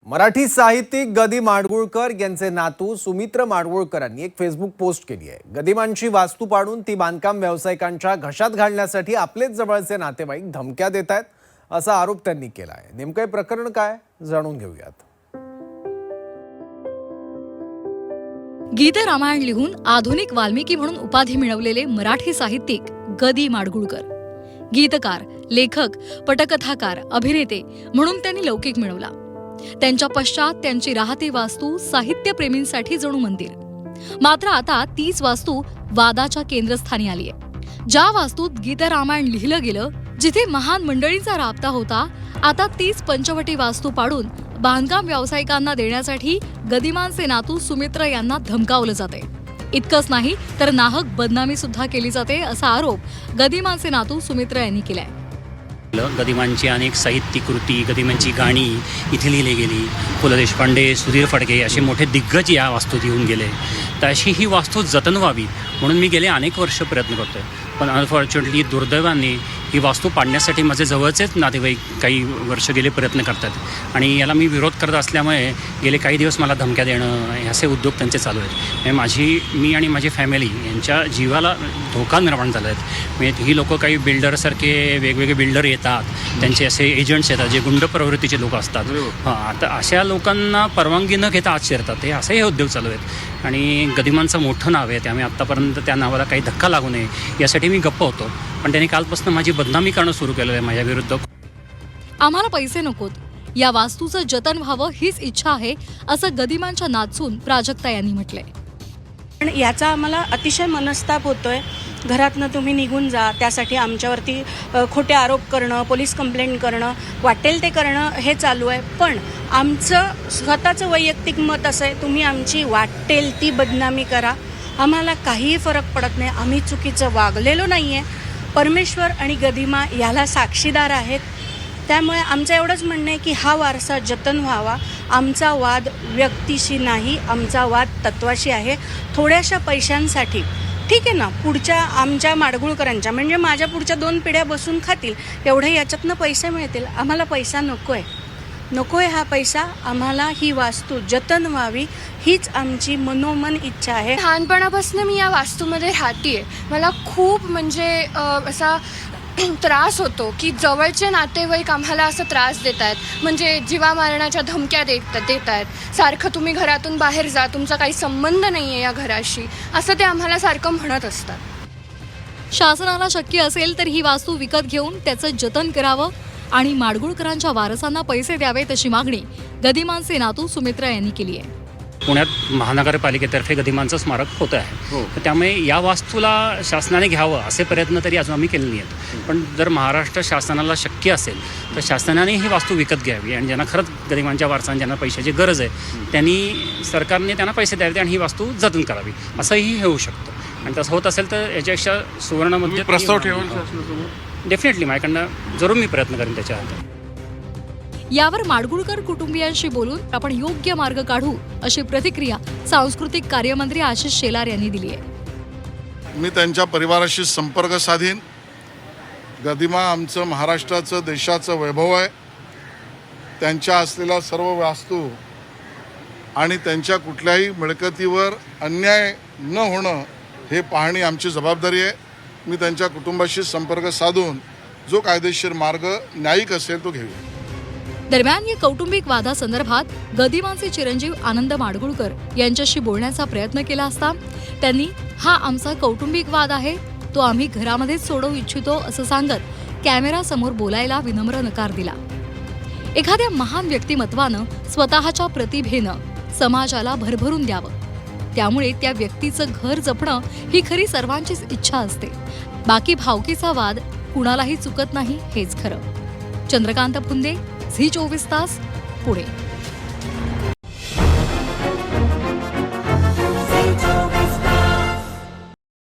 मराठी साहित्यिक गदी माडगुळकर यांचे नातू सुमित्र माडगुळकरांनी एक फेसबुक पोस्ट केली आहे। गदिमांची वास्तू पाडून ती बांधकाम व्यावसायिकांच्या घशात घालण्यासाठी आपलेच जवळचे नातेवाईक धमक्या देत आहेत असा आरोप त्यांनी केला आहे। नेमकं हे प्रकरण काय जाणून घेऊयात। गीत रामायण लिहून आधुनिक वाल्मिकी म्हणून उपाधी मिळवलेले मराठी साहित्यिक गदी माडगुळकर, गीतकार, लेखक, पटकथाकार, अभिनेते म्हणून त्यांनी लौकिक मिळवला। त्यांच्या पश्चात त्यांची राहती वास्तू साहित्यप्रेमींसाठी जणू मंदिर। मात्र आता तीच वास्तू वादाच्या केंद्रस्थानी आली आहे। ज्या वास्तूत गीत रामायण लिहिलं गेलं, जिथे महान मंडळींचा राबता होता, आता तीच पंचवटी वास्तू पाडून बांधकाम व्यावसायिकांना देण्यासाठी गदिमांचे नातू सुमित्र यांना धमकावलं जाते। इतकंच नाही तर नाहक बदनामी सुद्धा केली जाते असा आरोप गदिमांचे नातू सुमित्र यांनी केलाय। गदिमांची अनेक साहित्यिक कृती, गदिमांची गाणी इथे लिहिली गेली। पु ल देशपांडे, सुधीर फडके असे मोठे दिग्गज या वास्तूत येऊन गेले। तर अशी ही वास्तू जतन व्हावी म्हणून मी गेले अनेक वर्ष प्रयत्न करतोय, पण अनफॉर्च्युनेटली दुर्दैवाने ही वास्तू पाडण्यासाठी माझे जवळचेच नातेवाईक काही वर्ष गेले प्रयत्न करतात आणि याला मी विरोध करत असल्यामुळे गेले काही दिवस मला धमक्या देणं असे उद्योग त्यांचे चालू आहेत। मी आणि माझी फॅमिली यांच्या जीवाला धोका निर्माण झाला आहे। म्हणजे ही लोक काही बिल्डरसारखे वेगवेगळे बिल्डर येतात, त्यांचे असे एजंट्स येतात जे गुंड प्रवृत्तीचे लोक असतात। आता अशा लोकांना परवानगी न घेता आत शिरतात, हे असे हे उद्योग चालू आहेत आणि गदिमांचं मोठं नाव आहे, त्यामुळे आत्तापर्यंत त्या नावाला काही धक्का लागू नये यासाठी मी गप्प होतो, पण त्यांनी कालपासून माझी बदनामी करणं सुरू केलेलं आहे माझ्या विरुद्ध। आम्हाला पैसे नकोत, या वास्तूचं जतन व्हावं हीच इच्छा आहे असं गदिमांच्या नातसून प्राजक्ता यांनी म्हटलंय। पण याचा आम्हाला अतिशय मनस्ताप होतोय। घरातनं तुम्ही निघून जा, त्यासाठी आमच्यावरती खोटे आरोप करणं, पोलीस कंप्लेंट करणं, वाटेल ते करणं हे चालू आहे। पण आमचं स्वतःचं वैयक्तिक मत असं आहे, तुम्ही आमची वाटेल ती बदनामी करा, आम्हाला काहीही फरक पडत नाही। आम्ही चुकीचं वागलेलो नाही आहे, परमेश्वर आणि गदिमा याला साक्षीदार आहेत। त्यामुळे आमचं एवढंच म्हणणं आहे की हा वारसा जतन व्हावा। आमचा वाद व्यक्तीशी नाही, आमचा वाद तत्वाशी आहे। थोड्याशा पैशांसाठी ठीक आहे ना, पुढच्या आमच्या माडगुळकरांच्या म्हणजे माझ्या पुढच्या 2 पिढ्या बसून खातील एवढे याच्यातनं पैसे मिळतील। आम्हाला पैसा नको आहे हा पैसा, आम्हाला ही वास्तू जतन व्हावी हीच आमची मनोमन इच्छा आहे। लहानपणापासून मी या वास्तूमध्ये राहतेय। मला खूप म्हणजे असा त्रास होतो की जवळचे नातेवाईक आम्हाला असं त्रास देत आहेत, म्हणजे जीवा मारण्याच्या धमक्या देत आहेत। सारखं तुम्ही घरातून बाहेर जा, तुमचा काही संबंध नाही आहे या घराशी, असं ते आम्हाला सारखं म्हणत असतात। शासनाला शक्य असेल तर ही वास्तू विकत घेऊन त्याचं जतन करावं आणि माडगुळकरांच्या वारसांना पैसे द्यावे तशी मागणी गदिमांचे नातू सुमित्र यांनी केली आहे। पुण्यात महानगरपालिकेतर्फे गदिमांचं स्मारक होतं आहे, तर त्यामुळे या वास्तूला शासनाने घ्यावं असे प्रयत्न तरी अजून आम्ही केले नाही आहेत। पण जर महाराष्ट्र शासनाला शक्य असेल तर शासनाने ही वास्तू विकत घ्यावी आणि ज्यांना खरंच गदिमांच्या वारसांना ज्यांना पैशाची गरज आहे त्यांनी सरकारने त्यांना पैसे द्यावे आणि ही वास्तू जतन करावी, असंही होऊ शकतं। आणि तसं होत असेल तर याच्यापेक्षा सुवर्णमध्ये प्रस्ताव ठेवून डेफिनेटली माझ्याकडनं जरूर मी प्रयत्न करेन त्याच्या हातात। यावर माडगुळकर कुटुंबियांशी बोलून आपण योग्य मार्ग काढू अशी प्रतिक्रिया सांस्कृतिक कार्यमंत्री आशिष शेलार यांनी दिली आहे। मी त्यांच्या परिवाराशी संपर्क साधीन। गदिमा आमचं महाराष्ट्राचं देशाचं वैभव आहे। त्यांच्या असलेल्या सर्व वास्तू आणि त्यांच्या कुठल्याही मिळकतीवर अन्याय न होणं हे पाहणी आमची जबाबदारी आहे। मी त्यांच्या कुटुंबाशी संपर्क साधून जो कायदेशीर मार्ग न्यायिक असेल तो घेऊ। दरम्यान या कौटुंबिक वादासंदर्भात गदिमांचे चिरंजीव आनंद माडगुळकर यांच्याशी बोलण्याचा प्रयत्न केला असता त्यांनी हा आमचा कौटुंबिक वाद आहे, तो आम्ही घरामध्येच सोडवू इच्छितो असं सांगत कॅमेरासमोर बोलायला विनम्र नकार दिला। एखाद्या महान व्यक्तिमत्वानं स्वतःच्या प्रतिभेनं समाजाला भरभरून द्यावं, त्यामुळे त्या व्यक्तीचं घर जपणं ही खरी सर्वांचीच इच्छा असते। बाकी भावकीचा वाद कुणालाही चुकत नाही हेच खरं। चंद्रकांत फुंदे, झी 24 तास, पुणे।